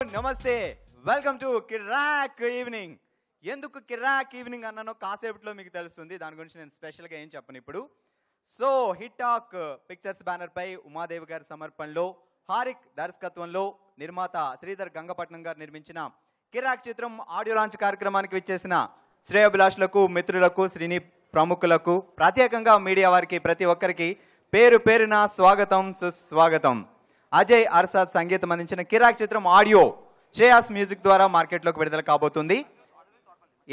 నమస్తే, welcome to Kirik evening. ఎందుకు కిరాక్ evening అన్నానో కాసేపట్లో మీకు తెలుస్తుంది. దాని గురించి నేను స్పెషల్గా ఏం చెప్పను ఇప్పుడు. So hit talk pictures banner పై ఉమాదేవి గారి సమర్పణలో, హారిక్ దర్శకత్వంలో, నిర్మాత శ్రీధర్ గంగపట్నం గారు నిర్మించిన కిరాక్ చిత్రం ఆడియో లాంచ్ కార్యక్రమానికి విచ్చేసిన శ్రేయోభిలాషులకు, మిత్రులకు, శ్రీని ప్రముఖులకు, ప్రత్యేకంగా మీడియా వారికి, ప్రతి ఒక్కరికి పేరు పేరున స్వాగతం, సుస్వాగతం. అజయ్ అర్సాద్ సంగీతం అందించిన కిరాక్ చిత్రం ఆడియో శ్రేయాస్ మ్యూజిక్ ద్వారా మార్కెట్లోకి విడుదల కాబోతుంది.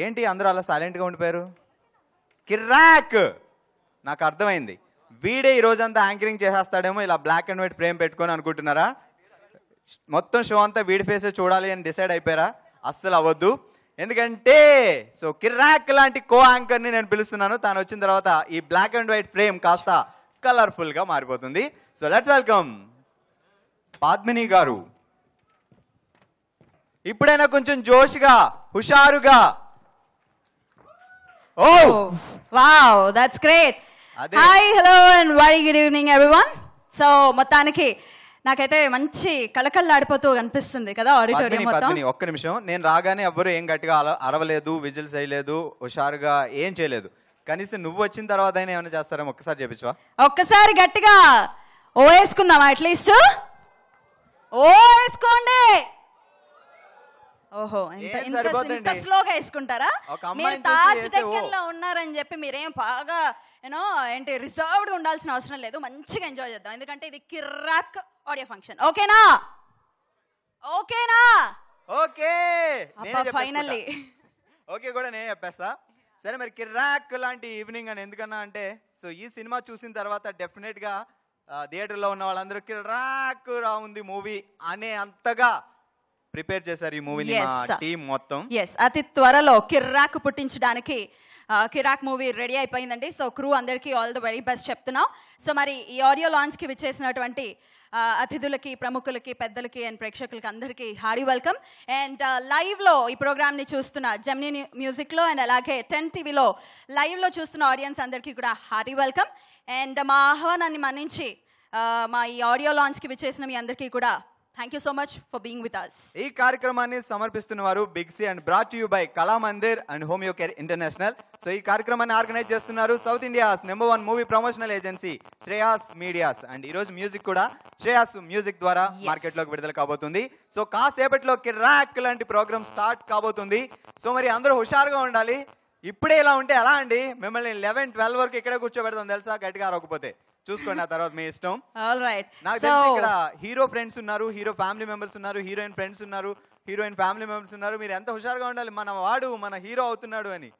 ఏంటి అందరూ అలా సైలెంట్గా ఉండిపోయారు? కిరాక్ నాకు అర్థమైంది. వీడే ఈ రోజంతా యాంకరింగ్ చేసేస్తాడేమో ఇలా బ్లాక్ అండ్ వైట్ ఫ్రేమ్ పెట్టుకొని అనుకుంటున్నారా? మొత్తం షో అంతా వీడి ఫేసే చూడాలి అని డిసైడ్ అయిపోయారా? అస్సలు అవ్వద్దు. ఎందుకంటే సో కిరాక్ లాంటి కో యాంకర్ని నేను పిలుస్తున్నాను. తాను వచ్చిన తర్వాత ఈ బ్లాక్ అండ్ వైట్ ఫ్రేమ్ కాస్త కలర్ఫుల్గా మారిపోతుంది. సో లెట్స్ వెల్కమ్ పద్మిని గారు. ఇప్పుడైనా కొంచెం జోష్గా, హుషారుగా. Oh wow, that's great. Hi, hello and very good evening everyone. So మొత్తానికి నాకైతే మంచి కళకళలాడిపోతూ కనిపిస్తుంది కదా ఆడిటోరియం మొత్తం. పద్మిని ఒక్క నిమిషం. నేను రాగానే ఎవ్వరు ఏం గట్టిగా అరవలేదు, విజిల్స్ వేయలేదు, హుషారుగా ఏం చేయలేదు. కనీసం నువ్వు వచ్చిన తర్వాత అయినా ఏమైనా చేస్తారేమో ఒక్కసారి చెప్పించవా? ఒక్కసారి గట్టిగా ఓ వేసుకుందామా? అట్లీస్ట్ ఓ వేసుకోండి. ఓహో, ఇంత స్లోగా వేసుకుంటారా? మీరు తాజ్ డెక్కన్ లో ఉన్నారని చెప్పి మీరేం బాగా ఏంటి రిజర్వ్డ్ ఉండాల్సిన అవసరం లేదు. మంచిగా ఎంజాయ్ చేద్దాం, ఎందుకంటే ఇది కిరాక్ ఆడియో ఫంక్షన్. ఓకేనా? ఓకేనా? ఓకే, ఫైనల్లీ ఓకే కూడా నేను చెప్పేస్తా. సరే, మరి కిరాక్ లాంటి ఈవినింగ్ అని ఎందుకన్నా అంటే, సో ఈ సినిమా చూసిన తర్వాత డెఫినెట్గా థియేటర్లో ఉన్న వాళ్ళందరూ కిరాక్ రా ఉంది మూవీ అనే అంతగా ప్రిపేర్ చేశారు ఈ మూవీని మా టీం మొత్తం. అతి త్వరలో కిరాక్ పుట్టించడానికి కిరాక్ మూవీ రెడీ అయిపోయిందండి. సో క్రూ అందరికీ ఆల్ ద వెరీ బెస్ట్ చెప్తున్నాం. సో మరి ఈ ఆడియో లాంచ్కి విచ్చేసినటువంటి అతిథులకి, ప్రముఖులకి, పెద్దలకి అండ్ ప్రేక్షకులకి అందరికీ హార్డీ వెల్కమ్. అండ్ లైవ్లో ఈ ప్రోగ్రామ్ని చూస్తున్న జెమినీ మ్యూజిక్లో అండ్ అలాగే 10 టీవీలో లైవ్లో చూస్తున్న ఆడియన్స్ అందరికీ కూడా హార్డీ వెల్కమ్. అండ్ మా ఆహ్వానాన్ని మన్నించి మా ఈ ఆడియో లాంచ్కి విచ్చేసిన మీ అందరికీ కూడా thank you so much for being with us. ఈ కార్యక్రమాన్ని సమర్పిస్తున్న వారు Big C and brought to you by Kalamandir and Homeo Care International. So ఈ కార్యక్రమాన్ని ఆర్గనైజ్ చేస్తున్నారు South India's #1 movie promotional agency Shreyas Medias. And ఈ రోజు మ్యూజిక్ కూడా శ్రేయాస్ మ్యూజిక్ ద్వారా మార్కెట్లోకి విడుదల కాబోతుంది. సో కాసేపట్లో కిరాక్ లాంటి ప్రోగ్రామ్ స్టార్ట్ కాబోతుంది. సో మరి అందరూ హుషారుగా ఉండాలి. ఇప్పుడే ఇలా ఉంటే ఎలా అండి? మిమ్మల్ని 11-12 వరకు ఇక్కడే కూర్చోబెడతాం తెలుసా, గట్టిగా అరవకపోతే. చూసుకోండి, ఆ తర్వాత మీ ఇష్టం. నాకు తెలిసి ఇక్కడ హీరో ఫ్రెండ్స్ ఉన్నారు, హీరో ఫ్యామిలీ మెంబర్స్ ఉన్నారు, హీరోయిన్ ఫ్రెండ్స్ ఉన్నారు, హీరోయిన్ ఫ్యామిలీ మెంబర్స్ ఉన్నారు. మీరు ఎంత హుషారుగా ఉండాలి, మన హీరో అవుతున్నాడు అని.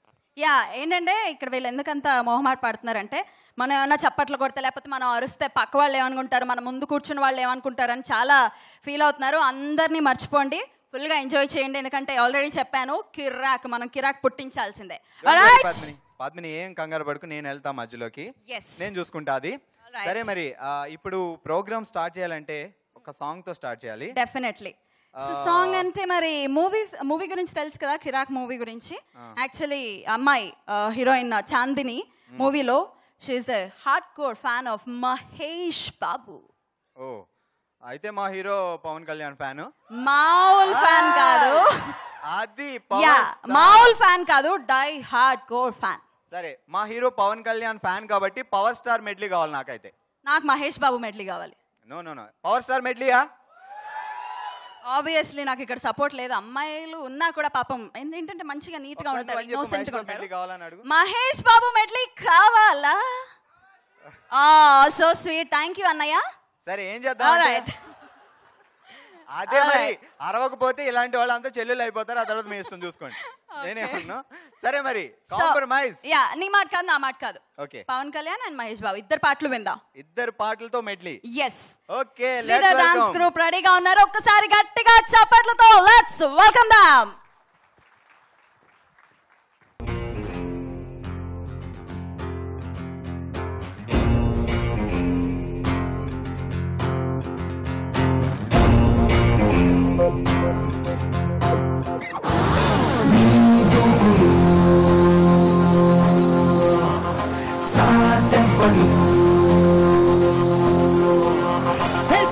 ఏంటంటే ఇక్కడ వీళ్ళు ఎందుకంత మొహమాట పడుతున్నారంటే, మనం ఏమన్నా చప్పట్లు కొడితే లేకపోతే మనం అరుస్తే పక్క వాళ్ళు ఏమనుకుంటారు, మన ముందు కూర్చున్న వాళ్ళు ఏమనుకుంటారు అని చాలా ఫీల్ అవుతున్నారు. అందరినీ మర్చిపోండి, ఫుల్గా ఎంజాయ్ చేయండి. ఎందుకంటే ఆల్రెడీ చెప్పాను, మనం కిరాక్ పుట్టించాల్సిందే. పద్మిని ఏం కంగారు పడుకు, నేను వెళ్తా మధ్యలోకి, నేను చూసుకుంటా అది. సరే, మరి ఇప్పుడు ప్రోగ్రామ్ స్టార్ట్ చేయాలంటే ఒక సాంగ్ తో స్టార్ట్ చేయాలి. డెఫినెట్లీ. సాంగ్ అంటే మరి మూవీ గురించి తెలుసు కదా, కిరాక్ మూవీ గురించి. యాక్చువల్లీ అమ్మాయి హీరోయిన్ చాందిని మూవీలో she is a hardcore fan of Mahesh Babu. ఓ, అయితే మా హీరో పవన్ కళ్యాణ్ ఫ్యాన్. మామూలు ఫ్యాన్ కాదు, అది మామూలు ఫ్యాన్ కాదు, డై హార్డ్ కోర్ ఫ్యాన్. సరే, మా హీరో పవన్ కళ్యాణ్ ఫ్యాన్ కాబట్టి పవర్ స్టార్ మెడ్లీ కావాలి నాకైతే. నాకు మహేష్ బాబు మెడ్లీ కావాలి. నో, పవర్ స్టార్ మెడ్లీయా? ఆబ్వియస్లీ నాకు ఇక్కడ సపోర్ట్ లేదు. అమ్మాయిలు ఉన్నా కూడా పాపం ఏంటంటే మంచిగా నీట్ గా ఉంటారు, ఇన్నోసెంట్ గా ఉంటారు. మహేష్ బాబు మెడ్లీ కావాలా? సో స్వీట్, థ్యాంక్ యూ అన్నయ్య. సరే, ఏం చేద్దాం? అదే మరి అరవకపోతే ఇలాంటి వాళ్ళంతా చెల్లెలు అయిపోతారు. ఆ తర్వాత మీ ఇష్టం, చూసుకోండి, నేనేమన్నా. సరే, మరి కాంప్రమైజ్. నీ మాట కాదు, నా మాట కాదు. ఓకే, పవన్ కళ్యాణ్ అండ్ మహేష్ బాబు ఇద్దరు పాటలు విందాం. ఇద్దరు పాటలతో మెడ్లీ. ఓకే, డాన్స్ గ్రూప్ రెడీగా ఉన్నారు. ఒక్కసారి గట్టిగా చప్పట్లతో లెట్స్ వెల్కమ్ దెం.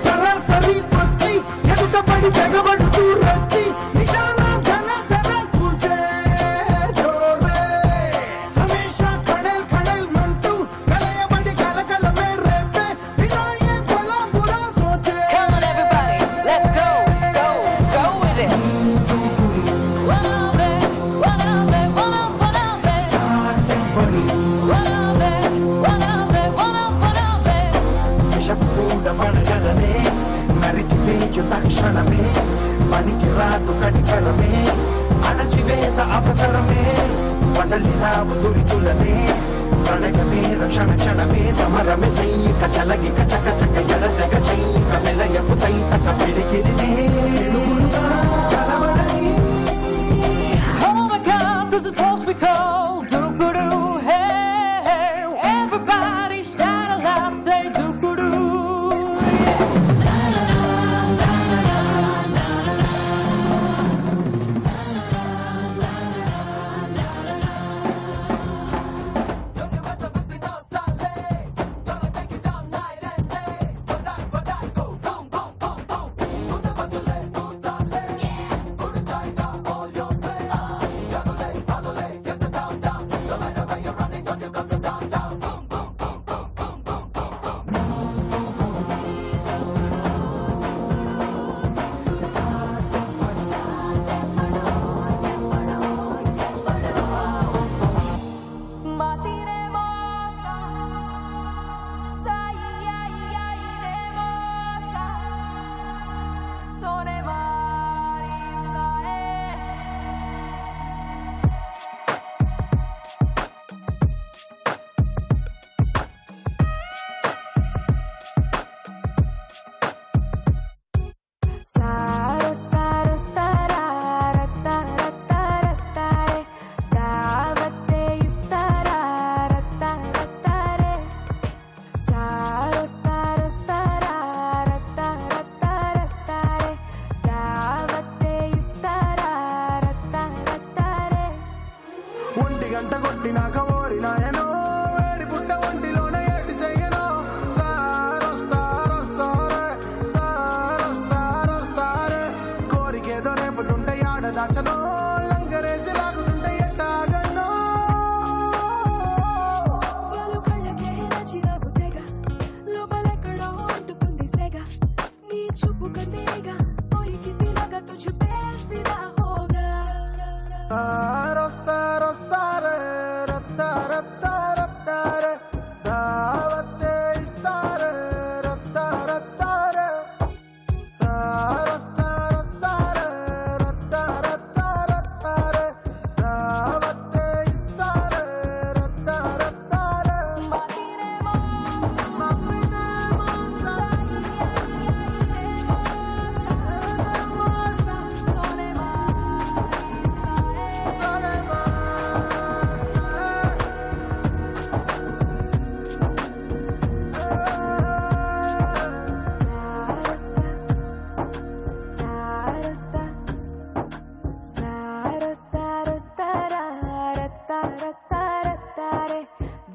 సరాసరి పట్టి ఎదుటపడి తెగబడుతూ పనికి రాదు కనికరమే అణచివేత అవసరమే వదలినావు దురితులనే ప్రణయమే రక్షణ క్షణమే సమరమే సైనిక చలగిక చక చక ఎడతెగ చైనిక మెలయపు తైతక పిడికిలినే Oh my God, this is what we call do-go-do. Hey, everybody shout aloud, say do-go-do. గంట కొట్టినాక ఓరినాయనో వేడి పుట్ట ఒంటిలోనే ఏటి చెయ్యనో సారొస్తారే కోరికేదో రేపుతుంటే ఆడదాచనో లంకరేసి లాగుతుంటే ఎట్టాగన్నో వాళ్ళు కళ్ళకే నచ్చినవు తెగ లోపలెక్కడో అంటుకుంది సెగ నీ చూపు కందేగా పోయికి తినగా తుझ पे फिदा होगा రొస్తారే రత్తారే దావతే ఇస్తారే రత్తారే రొస్తారే రత్తారే దావతే ఇస్తారే రత్తారే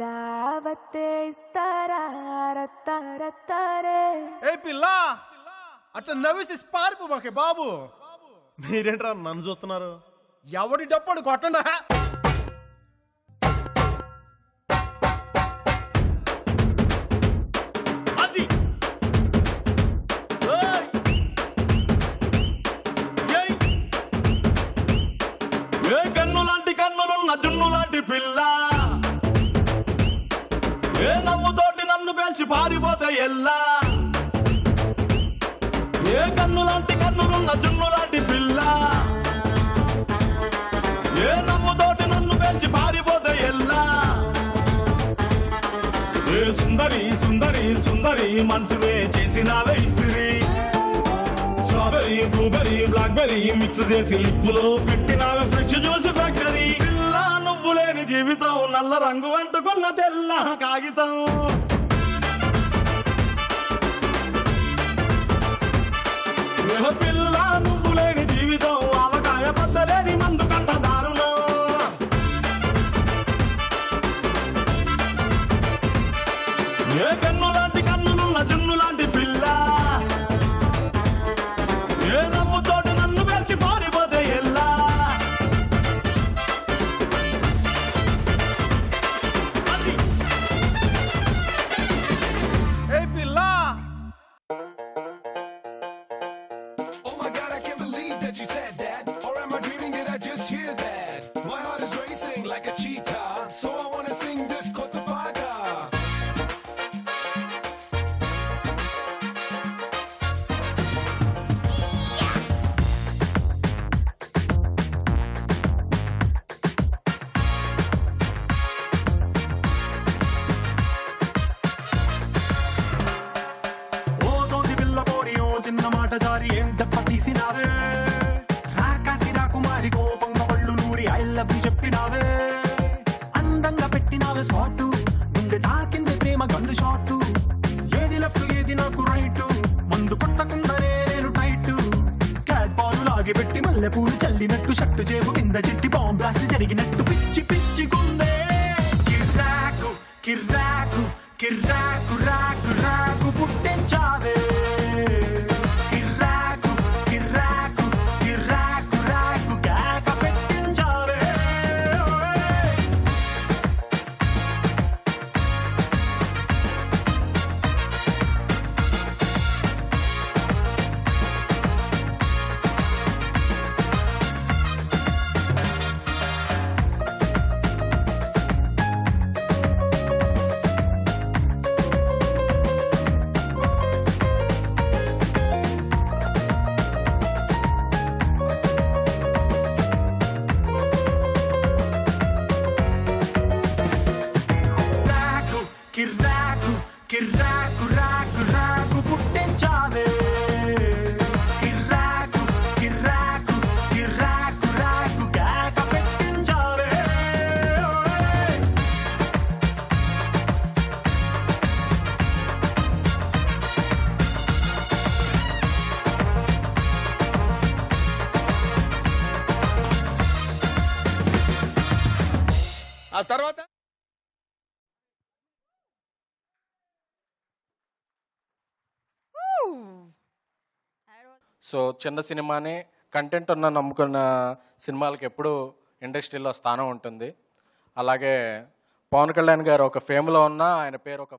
దావతే ఇస్తారా రత్తారే ఏ పిల్ల అట్లా నవ్వేసి పారిపో మాకే బాబు. మీరేంట్రా నన్ను చూస్తున్నారు? ఎవడి డప్పుడు కొట్టండా. అది ఏయ్! ఏయ్! ఏ కన్ను లాంటి కన్నులున్న జున్ను లాంటి పిల్ల, ఏ నమ్ముతోటి నన్ను పేల్చి పారిపోతే ఎల్లా, ఏ కన్ను లాంటి కన్నులున్న జున్ను లాంటి పిల్ల, ఏ నమ్ముతోటి నన్ను పేల్చి పారిపోతే ఎల్లా, ఏ సుందరి సుందరి సుందరి మనసువే చేసినావే ఇస్త్రీ, స్ట్రాబెరీ బ్లూబెరీ బ్లాక్బెరీ మిక్స్ చేసి లిప్పులో పెట్టినావే ఫ్రెష్ జ్యూస్ ఫ్యాక్టరీ. పిల్ల నువ్వు లేని జీవితం నల్ల రంగు అంటుకున్న తెల్ల కాగితం. పిల్ల నువ్వు లేని జీవితం ఆవకాయ పద్దలేని మందు కంట దారుణం. ఏ కన్ను లాంటి కన్నులున్న జున్ను లాంటి పిల్ల, ఏ నమ్ముతోటి నన్ను పేర్చి పారిపోతే ఎల్లా. ఏ పిల్ల Oh my God, I can't చెప్పినావే అందంగా పెట్టినావే స్పాటు గుండె తాకింది ప్రేమ గన్ను షాటు ఏది లెఫ్ట్ ఏది నాకు రైట్ మందు కొట్టకుండానే నేను టైట్ క్యాట్ బాల్ లాగి పెట్టి మల్లె పూలు చల్లినట్టు షట్టు జేబు కింద చెట్టి బాంబ్ బ్లాస్ట్ జరిగినట్టు పిచ్చి పిచ్చి గుండె కిర్రాకు కిర్రాకు కిర్రాకు రాకు రాకు పుట్టించావే కిర్రాకు కిర్రాకు కిర్రాకు రాకు కేక పెట్టించావే కిర్రాకు కిర్రాకు రాకు రాకు పుట్టించావే కిర్రాకు కిర్రాకు కిర్రాకు రాకు కేక పెట్టించావే ఆ తర్వాత సో చిన్న సినిమాని కంటెంట్ ఉన్న నమ్ముకున్న సినిమాలకి ఎప్పుడు ఇండస్ట్రీలో స్థానం ఉంటుంది. అలాగే పవన్ కళ్యాణ్ గారు ఒక ఫేమ్లో ఉన్న ఆయన పేరు ఒక